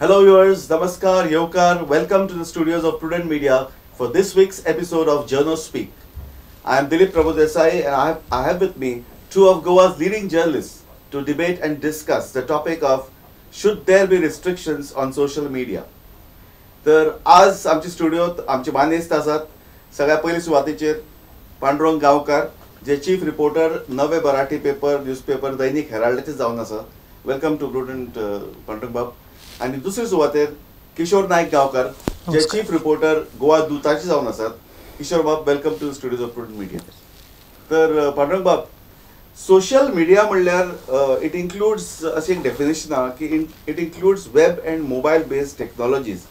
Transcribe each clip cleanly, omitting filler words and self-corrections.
Hello viewers, Namaskar, Yokar, welcome to the studios of Prudent Media for this week's episode of Journo Speak. I am Dilip Prabodesai and I have with me two of Goa's leading journalists to debate and discuss the topic of should there be restrictions on social media. तर आज आमच्या स्टुडिओत आमचे मानेस्त आसात सगळ्या पयली सुवातेचेर पांडुरंग गांवकार जे chief reporter नवे मराठी पेपर न्यूजपेपर दैनिक हेराल्डाचे जावन आसा. वेलकम टू प्रुडंट पांडुरंग बाब. आणि दुसरे सुवातेर किशोर नायक गांवकार जे चीफ रिपोर्टर गोवा दूताचे जावन आसात. किशोर बाब, welcome to studios of prudent media. तर पांडुरंग बाब, सोशल मीडिया म्हणल्यार इट इन्क्लूड्स अशी एक डेफिनेशन आहा की it includes web and mobile based technologies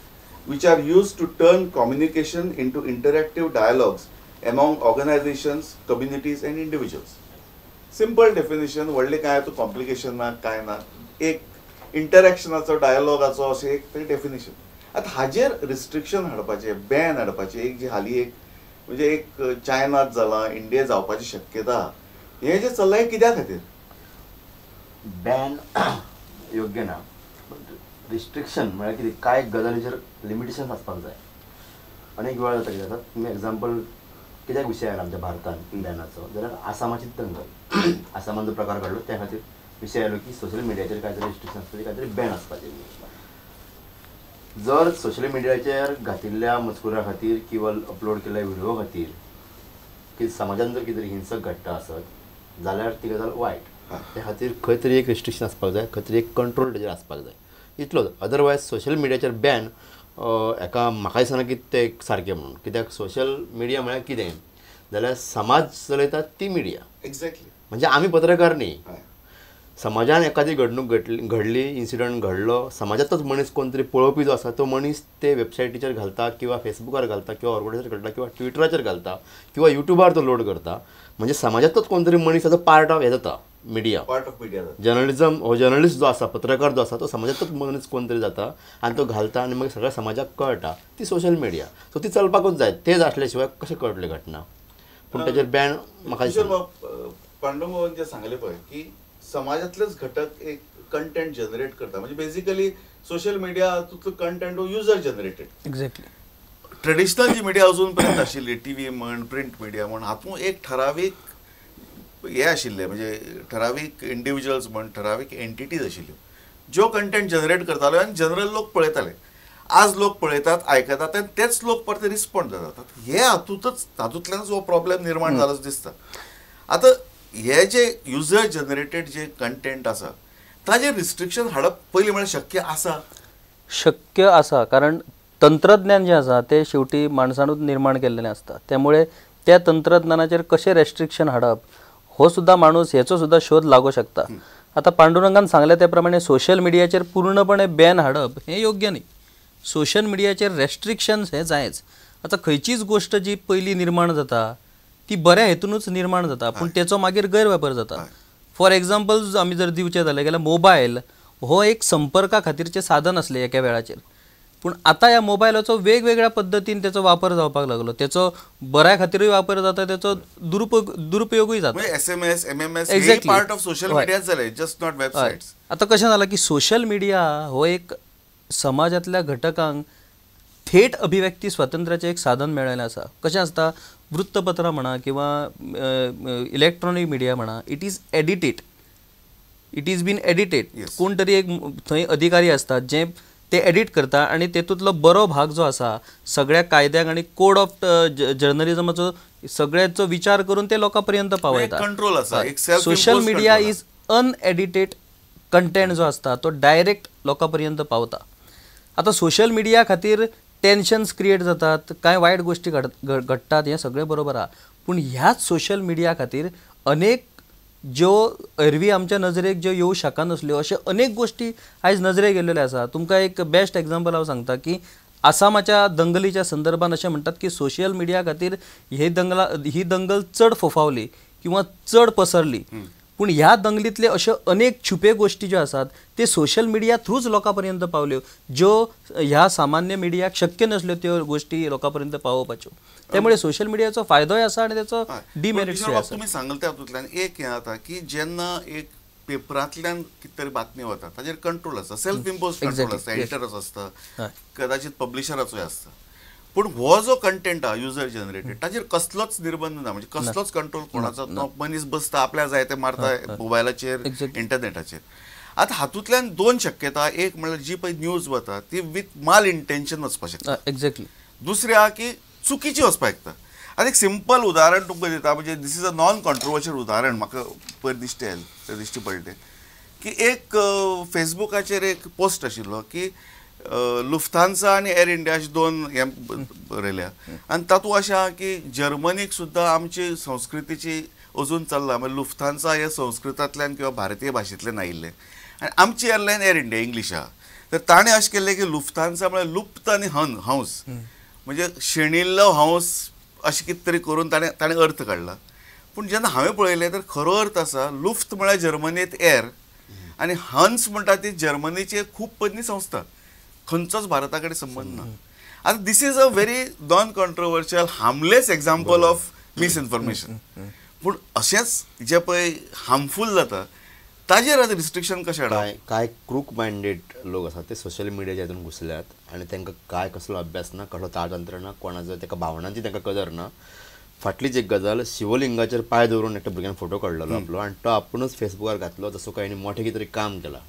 which are used to turn communication into interactive dialogues among organizations, communities and individuals. Simple definition, व्हडले काय तो कॉम्प्लिकेशन ना काय ना, एक इंटरॅक्शनाचो डायलॉगाचो अशें एक डेफिनेशन. आता हाजेर रिस्ट्रिक्शन हाडपाचे, बॅन हाडपाचे एक जी हाली एक म्हणजे एक चायनात जाला, इंडिया जावपाची शक्यता, हे जे चल्लां कित्या खातीर? बॅन योग्य ना, रिस्ट्रिक्शन म्हणजे कितें कांय गजालीचेर लिमिटेशन आसपाक जाय. अनेक वेळा जाता कितें जाता, तुम्ही एग्जाम्पल कित्याक विशय आयला आमच्या भारतांत बॅनाचो, जाल्यार आसामाची दंगल, आसामान जो प्रकार घडलो त्या खातीर विशय आयलो की सोशल मिडियाचेर कांय तरी रिस्ट्रिक्शन आसपाचें, कांय तरी बॅन आसपाचें. जर सोशल मिडियाचेर घातिल्ल्या मजकुरा खातीर किंवा अपलोड केल्ल्या व्हिडिओ खातीर की समाजान जर कितें हिंसक घडटा आसत जाल्यार ती गजाल वायट. त्या खातीर खंय तरी एक रिस्ट्रिक्शन आसपाक जाय, खंय तरी एक कंट्रोल तेजेर आसपाक जाय, इतलोच. अदरवायज सोशल मिडियाचेर बॅन एका म्हाका दिसना की तें एक सारकें म्हणून. कित्याक सोशल मिडिया म्हळ्यार कितें जाल्यार समाज चलयता ती मिडिया. एक्झॅक्टली. म्हणजे आमी पत्रकार न्ही. समाजान एखादी घडणूक घडली, इन्सिडंट घडलो, समाजांतच मनीस कोण तरी पळोवपी जो आसा तो मनीस ते वेबसायटीचेर घालता किंवा फेसबुकार घालता किंवा ऑर्गनायझर घालता किंवा ट्विटराचेर घालता किंवा युट्यूबार तो लोड करता. म्हणजे समाजांतच कोण तरी मनीस ताजो पार्ट ऑफ हे जाता media. Part of media. Journalism हो जर्नलिस्ट जो आसा, पत्रकार जो आसा तो समाजांतच मनीस कोण तरी जाता आनी तो घालता आनी मागीर सगळ्या समाजाक कळटा. ती सोशल मिडिया. सो ती चलपाकूच जाय. तेच आसल्या शिवाय कशें कळटली घटना. पूण ताचेर बॅन म्हाका पांडुरंग जे सांगले पळय की समाजातलेच घटक एक कंटेंट जनरेट करता. म्हणजे बेसिकली सोशल मिडिया तुजो कंटेंट हो युजर जनरेटेड. एक्झॅक्टली. ट्रेडिशनल जी मिडिया अजून पर्यंत आशिल्ली, टीव्ही म्हण, प्रिंट मिडिया म्हण, हातूंत एक ठरावीक हे आशिल्ले, म्हणजे ठरावीक इंडिव्हिज्युअल्स म्हण, ठरावीक एंटिटीज आशिल्ल्यो ज्यो कंटेंट जनरेट करताले आनी जनरल लोक पळयताले. आज लोक पळयतात, आयकतात आनी तेच लोक परते रिस्पॉन्ड जातात. हे हातूंतल्यानच हो प्रॉब्लेम निर्माण जालोच दिसता. आतां हे जे युजर जनरेटेड जे कंटेंट आसा ताजेर रिस्ट्रिक्शन हाडप पयलीं म्हळ्यार शक्य आसा? कारण तंत्रज्ञान जे आसा ते शेवटी माणसानूच निर्माण केल्लेलें आसता. त्यामुळे त्या तंत्रज्ञानाचेर कशें रेस्ट्रिक्शन हाडप हो सुद्धा माणूस हेचो सुद्धा शोध लागू शकता. आता पांडुरंगान सांगले त्या प्रमाणे सोशल मिडियाचेर पूर्णपणे बॅन हाडप हे योग्य न्ही. सोशल मिडियाचेर रेस्ट्रिक्शन्स हे जायच. आता खंयचीच गोष्ट जी पयली निर्माण जाता ती बऱ्या हेतूनच निर्माण जाता, पूण तेचो मागीर गैरवापर जाता. फॉर एग्जाम्पल आमी जर दिवचें जालें जाल्यार मोबायल हो एक संपर्का खातीरचें साधन आसलें एका वेळाचेर. पूण आतां ह्या मोबायलाचो वेगवेगळ्या पद्दतीन तेचो वापर जावपाक लागलो. तेचो बऱ्या खातीरूय वापर जाता, तेचो दुरुपयोगूय जाता. SMS, MMS हे पार्ट ऑफ सोशल मिडिया जाले, जस्ट नॉट वेबसाइट्स. आतां कशें जालां की सोशल मिडिया हो एक समाजातल्या घटकांक थेट अभिव्यक्ती स्वातंत्र्याचें एक साधन मेळ्ळेलें आसा. कशें आसता, वृत्तपत्रां म्हणा किंवा इलेक्ट्रॉनीक मिडिया म्हणा, इट इज बीन एडिटेड. कोण तरी एक थंय अधिकारी आसतात जे ते एडिट करता आनी तेतूंतलो बरो भाग जो आसा सगळ्या कायद्यांक आनी कोड ऑफ जर्नलिझमाचो सगळ्याचो विचार करून ते लोकां पर्यंत पावयता. कंट्रोल आसा. Social media is unedited content जो आसता तो डायरेक्ट लोकां पर्यंत पावता. आतां सोशल मिडिया खातीर टेन्शन्स क्रिएट जातात, कांय वायट गोश्टी घडटात, हें सगळें बरोबर आहा. पूण ह्याच सोशल मिडिया खातीर अनेक ज्यो एरवी आमच्या नजरेक ज्यो येवं शकनासल्यो अशे अनेक गोश्टी आयज नजरेक येयल्ल्यो आसा. तुमकां एक बेस्ट एग्जाम्पल हांव सांगता की आसामाच्या दंगलीच्या संदर्भान अशें म्हणटात की सोशल मिडिया खातीर ही दंगल चड फोफावली किंवा चड पसरली. पूण ह्या दंगलीतले अशे अनेक छुपे गोष्टी ज्यो आसात ते सोशल मिडिया थ्रूच लोकां पर्यंत पावल्यो, ज्यो ह्या सामान्य मिडियाक शक्य नसल्यो त्यो गोष्टी लोकां पर्यंत पावोवपाच्यो. त्यामुळे सोशल मिडियाचो फायदोय आसा आनी त्याचो डिमेरिट्स आसा. तुम्ही सांगले त्या हातूंतल्यान एक हें जाता की जेन्ना एक पेपरांतल्यान कितें तरी बातमी वता ताजेर कंट्रोल आसता, सेल्फ इम्पोज कंट्रोल आसता, एडिटरच आसता, कदाचित पब्लिशराचोय आसता. पूण हो जो कंटेंट हा युजर जनरेटेड ताजेर कसलोच निर्बंध ना, म्हणजे कसलोच कंट्रोल कोणाचो. तो मनीस बसता आपल्या जाय ते मारता मोबायलाचेर, इंटरनेटाचेर. आता हातूंतल्यान दोन शक्यता, एक म्हणल्यार जी पळय न्यूज वता ती विथ माल इंटेन्शन वचपाक शकता. एक्झॅक्टली. दुसरी आहा की चुकीची वचपाक शकता. आतां एक सिंपल उदाहरण तुमकां दिता, म्हणजे दिस इज अ नॉन कॉन्ट्रोवर्शियल उदाहरण म्हाका पयर दिश्टी पडलें की एक फेसबुकाचेर एक पोस्ट आशिल्लो की लुफ्थान्सा आनी एअर इंडिया अशें दोन हें बरयल्या, आनी तातूंत अशें आहा की जर्मनीक सुद्दां आमची संस्कृतीची अजून चल्ला, म्हणजे लुफ्थान्सा हे संस्कृतांतल्यान किंवा भारतीय भाशेंतल्यान आयिल्लें, आनी आमची एअरलायन एअर इंडिया इंग्लीश आहा. तर ताणें अशें केल्लें की लुफ्थान्सा म्हळ्यार लुप्त आनी हंस, म्हणजे शेणिल्लो हंस अशें कितें तरी करून ताणें अर्थ काडला. पूण जेन्ना हांवें पळयलें तर खरो अर्थ आसा लुफ्त म्हळ्यार जर्मनींत एअर, आनी हंस म्हणटा ती जर्मनीची एक खूब पयलीं संस्था, खंयचोच भारता कडेन संबंद ना. आतां this is a very non controversial harmless example of misinformation. पूण अशेंच जे पळय हार्मफूल जाता ताजेर आतां रिस्ट्रिक्शन कशें हाडप. काय क्रूक मायंडेड लोक आसात ते सोशल मिडियाच्या हातून घुसल्यात आनी तांकां काय कसलो अभ्यास ना, कसलो ताळतंत्र ना, कोणाचो ताका भावनांची तांकां कदर ना. फाटलीच एक गजाल, शिवलिंगाचेर पांय दवरून एकट्या भुरग्यान फोटो काडलेलो आपलो आनी तो आपुणूच फेसबुकार घातलो जसो काय मोठे कितें तरी काम केलां.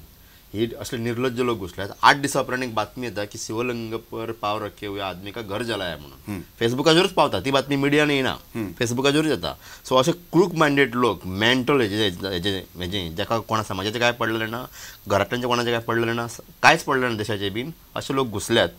ही असले निर्लज्ज लोक घुसल्यात. 8 दिसा उपरांत एक बातमी येता की शिवलिंग पर पाव रखे हुए आदमी का घर जला है म्हणून. फेसबुकाचेरूच पावता ती बातमी, मिडियान येना, फेसबुकाचेरूच येता. सो असे क्रूक मायंडेड लोक, मेंटल हेजे जाका कोणा समाजाचें काय पडलेलें ना, घरांतल्यांचें कोणाचें काय पडलेलें ना, कांयच पडलें ना देशाचें बीन, अशे लोक घुसल्यात.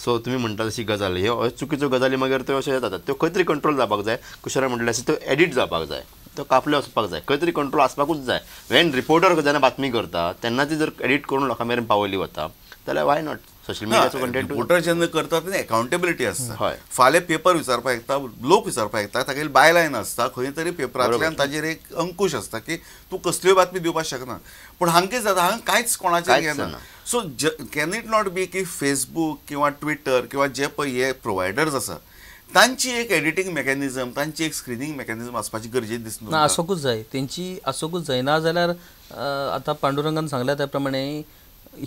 सो तुमी म्हणटा तशी गजाल, ह्यो चुकीच्यो गजाली मागीर त्यो अश्यो जातात, त्यो खंय तरी कंट्रोल जावपाक जाय. कुशरा म्हटल्यार अशें त्यो एडिट जावपाक जाय, तो कापले वचपाक जाय, खंय तरी कंट्रोल आसपाकूच जाय. वेन रिपोर्टर जेन्ना बातमी करता तेन्ना ती जर एडिट करून लोकां मेरेन पावयली वता जाल्यार वाय नॉट. सोशल मिडियाचो कंटेंट रिपोर्टर जेन्ना करता तेन्ना अकाउंटेबिलिटी आसता. फाल्यां पेपर विचारपाक येता, लोक विचारपाक येता, तागेली बायलायन आसता, खंय तरी पेपरांतल्यान ताजेर एक अंकुश आसता की तूं कसल्योय बातमी दिवपाक शकना. पूण हांगा कितें जाता, हांगा कांयच कोणाचें घेना. So can it not be की फेसबूक किंवा ट्विटर किंवा जे पळय हे प्रोवायडर्स आसा तांची एक एडिटींग मेकॅनिझम, तांची एक स्क्रिनींग मेकॅनिझम आसपाची गरजेची दिसता. ना, आसूंकूच जाय, तेंची आसूंकूच जाय. ना जाल्यार आतां पांडुरंगान सांगल्या त्या प्रमाणे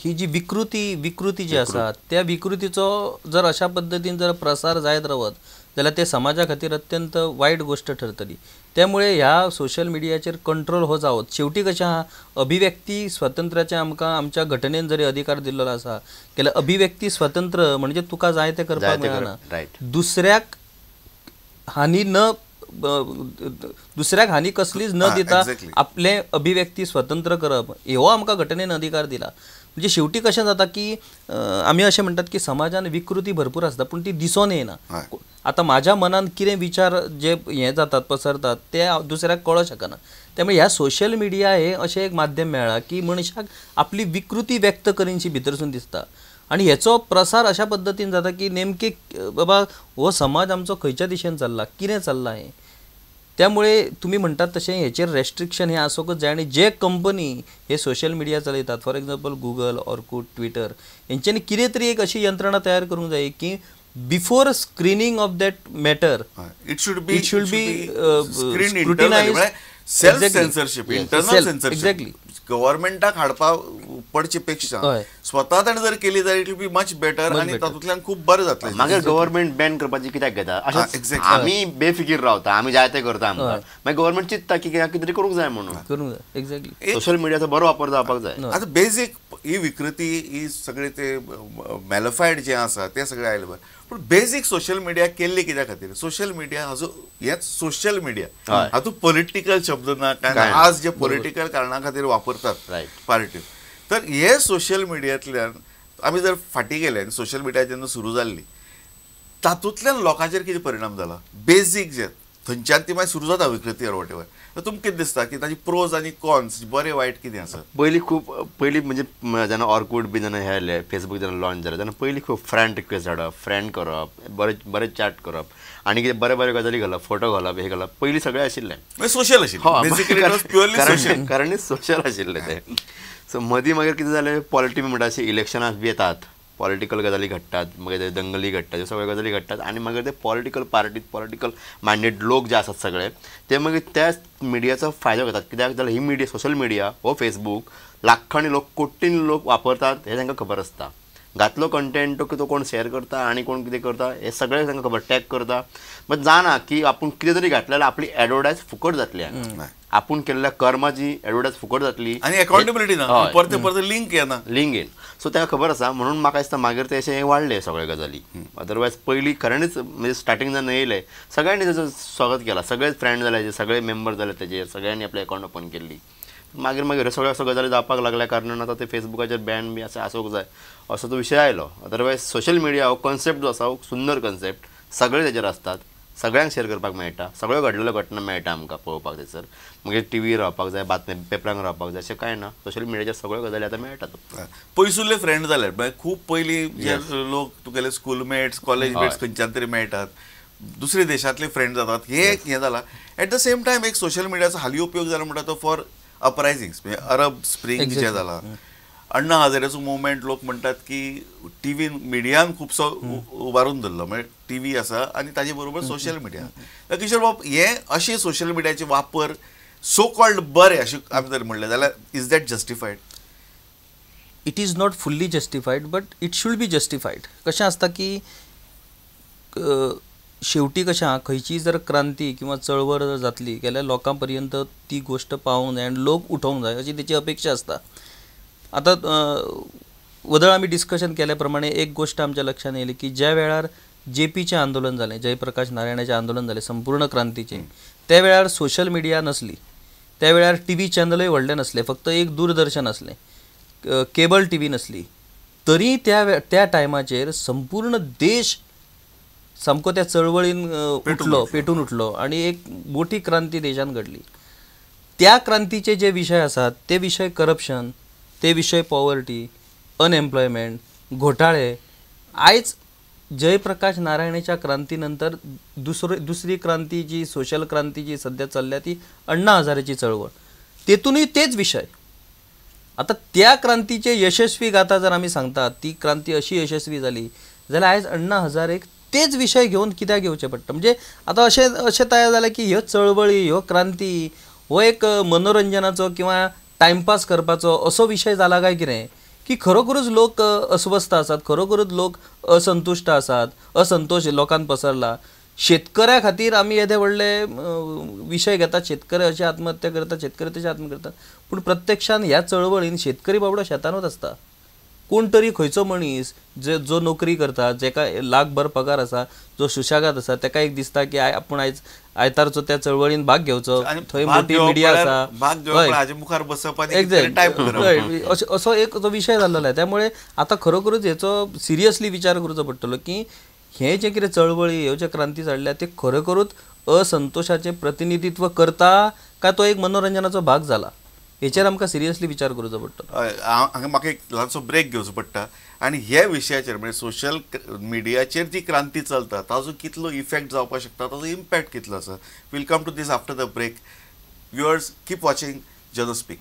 ही जी विकृती जी आसा त्या विकृतीचो जर अशा पद्दतीन जर प्रसार जायत रावत जाल्यार ते समाजा खातीर अत्यंत वायट गोष्ट ठरतली. त्यामुळे ह्या सोशल मिडियाचेर कंट्रोल हो जावत. शेवटी कशें आहा, अभिव्यक्ती स्वातंत्र्याचे आमकां आमच्या घटनेन जरी अधिकार दिल्लो आसा जाल्यार अभिव्यक्ती स्वातंत्र्य म्हणजे तुका जाय ते करपाक मेळना. दुसऱ्याक हानी कसलीच न दिता आपले अभिव्यक्ती स्वतंत्र करप हो आमकां घटनेन अधिकार दिला. म्हणजे शेवटी कशें जाता की आमी अशें म्हणटात की समाजान विकृती भरपूर आसता पूण ती दिसून येना. आतां म्हाज्या मनान कितें विचार जे हे जातात पसरतात ते दुसऱ्याक कळो शकना. त्यामुळे ह्या सोशल मिडिया हे अशें एक माध्यम मेळ्ळां की मनशाक आपली विकृती व्यक्त करीनशी भितरसून दिसता आणि हेचो प्रसार अशा पद्दतीन जाता की नेमके बाबा हो समाज आमचो खंयच्या दिशेन चल्ला, कितें चल्लां हें. त्यामुळे तुम्ही म्हणटात तशें हेचेर रेस्ट्रिक्शन हे आसूंकच जाय. आनी जे कंपनी हे सोशल मिडिया चलयतात, for example Google, Orkut, Twitter, हेंच्यांनी कितें तरी एक अशी यंत्रणा तयार करूंक जाय की before screening of that matter it should be screenized, self censorship, internal censorship. Exactly. गव्हर्नमेंटाक हाडपाक पडचे पेक्षा स्वता ताणें जर केली जाल्यार it will be much better आनी तातूंतल्यान खूब बरें जातलें. मागीर गव्हर्नमेंट बॅन करपाची कित्याक घेता, अशें आमी बेफिकीर रावता, आमी जाय तें करता आमकां, मागीर गव्हर्नमेंट चिंतता की कितें तरी करूंक जाय म्हणून. करूंक जाय. एक्झॅक्टली. सोशल मिडियाचो बरो वापर जावपाक जाय. आतां बेजीक ही विकृती ही सगळें ते मॅलिफायड जें आसा तें सगळें आयलें बरें. पूण बेजीक सोशल मिडिया केल्ली कित्या खातीर? सोशल मिडिया हाजो हेच सोशल मिडिया हातूंत पॉलिटिकल शब्द ना काय. आज जे पॉलिटिकल कारणां खातीर वापरतात पार्टी, तर हे सोशल मिडियांतल्यान आमी जर फाटीं गेले आनी सोशल मिडिया जेन्ना सुरू जाल्ली तातूंतल्यान लोकांचेर कितें परिणाम जाला? बेजीक जे थंयच्यान ती मागीर सुरू जाता विकृती ऑर वॉट एवर. तर तुमकां कितें दिसता की ताजी प्रोज आनी कॉन्स बरें वायट कितें आसा? पयलीं म्हणजे जेन्ना ऑर्कूट बी जेन्ना हे आयले, फेसबूक जेन्ना लॉन्च जालें तेन्ना पयलीं खूब फ्रेंड रिक्वेस्ट धाडप, फ्रेंड करप, बरें चॅट करप आनी कितें बरे बरे गजाली घालप, फोटो घालप, हे घालप, पयलीं सगळें आशिल्लें सोशल आशिल्लें, कारण सोशल आशिल्लें तें. सो मदीं मागीर कितें जालें, पॉलिटिक्स म्हणटा अशें इलेक्शनाक बी येतात पॉलिटिकल गजाली घडटात, मागीर ते दंगली घडटात, ह्यो सगळ्यो गजाली घडटात आनी मागीर ते पॉलिटिकल पार्टीत पॉलिटिकल मायंडेड लोक जे आसात सगळे ते मागीर त्या मिडियाचो फायदो घेतात. कित्याक जाल्यार ही मिडिया, सोशल मिडिया हो फेसबूक लाखांनी लोक, कोट्टींनी लोक वापरतात हे तांकां खबर आसता. घातलो कंटेंट तो कोण शेअर करता आनी कोण कितें करता हे सगळें तांकां खबर, टॅग करता. बट जाणा की आपूण कितें तरी घातलें जाल्यार आपली एडवर्टायज फुकट जातली, आपूण केल्ल्या कर्माची एडवर्टायज फुकट जातली आनी अकाउंटेबिलिटी ना, परते परते लिंक येना, लिंक येन. सो ताका खबर आसा म्हणून म्हाका दिसता मागीर ते अशें वाडले सगळे गजाली. अदरवायज पयलीं खऱ्यांनीच म्हणजे स्टार्टींग जेन्ना येयले सगळ्यांनी तेजो स्वागत केला, सगळेच फ्रेंड जाले, सगळे मेंबर जाले तेजेर, सगळ्यांनी आपली अकाउंट ओपन केल्ली. मागीर मागीर सगळ्यो असो गजाली जावपाक लागल्या कारणान आतां ते फेसबुकाचेर बॅन बी आसूंक जाय असो तो विशय आयलो. अदरवायज सोशल मिडिया हो कॉन्सेप्ट जो आसा हो सुंदर कॉन्सेप्ट, सगळे तेजेर आसतात, सगळ्यांक शेअर करपाक मेळटा, सगळ्यो घडलेल्यो घटना मेळटा आमकां पळोवपाक थंयसर. मागीर टीव्ही रावपाक जाय, बातम्या पेपरांक रावपाक जाय अशें कांय ना, सोशल मिडियाचेर सगळ्यो गजाली आतां मेळटात. पयसुल्ले फ्रेंड जाल्यात, म्हणजे खूब पयलीं जे लोक तुगेले स्कूलमेट्स, कॉलेजमेट्स खंयच्यान तरी मेळटात, दुसरे देशांतले फ्रेंड जातात, हें जालां. एट द सेम टायम एक सोशल मिडियाचो हाली उपयोग जाला म्हणटा तो फॉर अपरायझिंग्स, म्हणजे अरब स्प्रिंग जे जाला, अण्णा हजारेचो मुवमेंट लोक म्हणटात की टीव्ही मिडियान खुबसो उबारून धरलो, म्हणजे टीव्ही आसा आनी ताजे बरोबर सोशल मिडिया. किशोर बाब, हे अशे सोशल मिडियाचे वापर सो कॉल्ड बरे अशें आमी जर म्हणलें जाल्यार is that जस्टिफायड? It is not fully जस्टिफायड but it should be जस्टिफायड. कशें आसता की शेवटी कशें आहा, खंयचीय जर क्रांती किंवा चळवळ जर जातली जाल्यार लोकां पर्यंत ती गोश्ट पावूंक जाय आनी लोक उठोवंक जाय अशी तेची अपेक्षा आसता. आतां वदळ आमी डिस्कशन केल्या प्रमाणे एक गोश्ट आमच्या लक्षान येयली की ज्या वेळार JPचें आंदोलन जालें, जयप्रकाश नारायणाचें आंदोलन जालें संपूर्ण क्रांतीचें, त्या वेळार सोशल मिडिया नसली, त्या वेळार टीव्ही चॅनलय व्हडले नसले, फक्त एक दूरदर्शन आसलें, केबल टीव्ही नसली. तरी त्या टायमाचेर संपूर्ण देश सामको त्या चळवळीन पेटून उठलो आनी एक मोठी क्रांती देशान घडली. त्या क्रांतीचे जे विशय आसात ते विशय करप्शन, ते विशय पॉवर्टी, अनएम्प्लॉयमेंट, घोटाळे. आयज जयप्रकाश नारायणाच्या क्रांती नंतर दुसरी क्रांती जी सोशल क्रांती जी सध्या चल्ल्या ती अण्णा हजारेची चळवळ, तेतूनय तेच विशय. आता त्या क्रांतीचे यशस्वी गाथा जर आमी सांगतात, ती क्रांती अशी यशस्वी जाली जाल्यार आयज अण्णा हजारेक तेच विशय घेवन कित्याक येवचें पडटा. म्हणजे आतां अशें तयार जालें की ह्यो चळवळी, ह्यो क्रांती हो एक मनोरंजनाचो किंवा टायमपास करपाचो असो विशय जाला काय कितें, की खरोखरूच लोक अस्वस्थ आसात, खरोखरूच लोक असंतुश्ट आसात, असंतोश लोकांत पसरला. शेतकऱ्या खातीर आमी येदे व्हडले विशय घेतात, शेतकरी अशे आत्महत्या करतात, शेतकरी तशे आत्महत्या करतात, पूण प्रत्यक्षान ह्या चळवळीन शेतकरी बाबडो शेतानूच आसता. कोण तरी खंयचो मनीस जो नोकरी करता, जेका लाखभर पगार आसा, जो सुशागाद आसा, ताका एक दिसता की आपूण आयज आयतारचो त्या चळवळीन भाग घेवचो, थंय मोठी मिडिया आसा, असो एक विशय जाल्लो आसा. त्यामुळे आता खरोखरूच हेचो सिरियसली विचार करचो पडटलो की हे जे कितें चळवळी, ह्यो जे क्रांती जाल्ल्या ते खरोखरूच असंतोषाचें प्रतिनिधित्व करता काय तो एक मनोरंजनाचो भाग जाला, हेचेर आमकां सिरियसली विचार करचो पडटलो. हांगा म्हाका एक ल्हानसो ब्रेक घेवचो पडटा आनी ह्या विशयाचेर म्हणजे सोशल मिडियाचेर जी क्रांती चलता ताजो कितलो इफेक्ट जावपाक शकता, ताजो इम्पॅक्ट कितलो आसा. Will come to this after the break. Viewers, keep watching journo speak.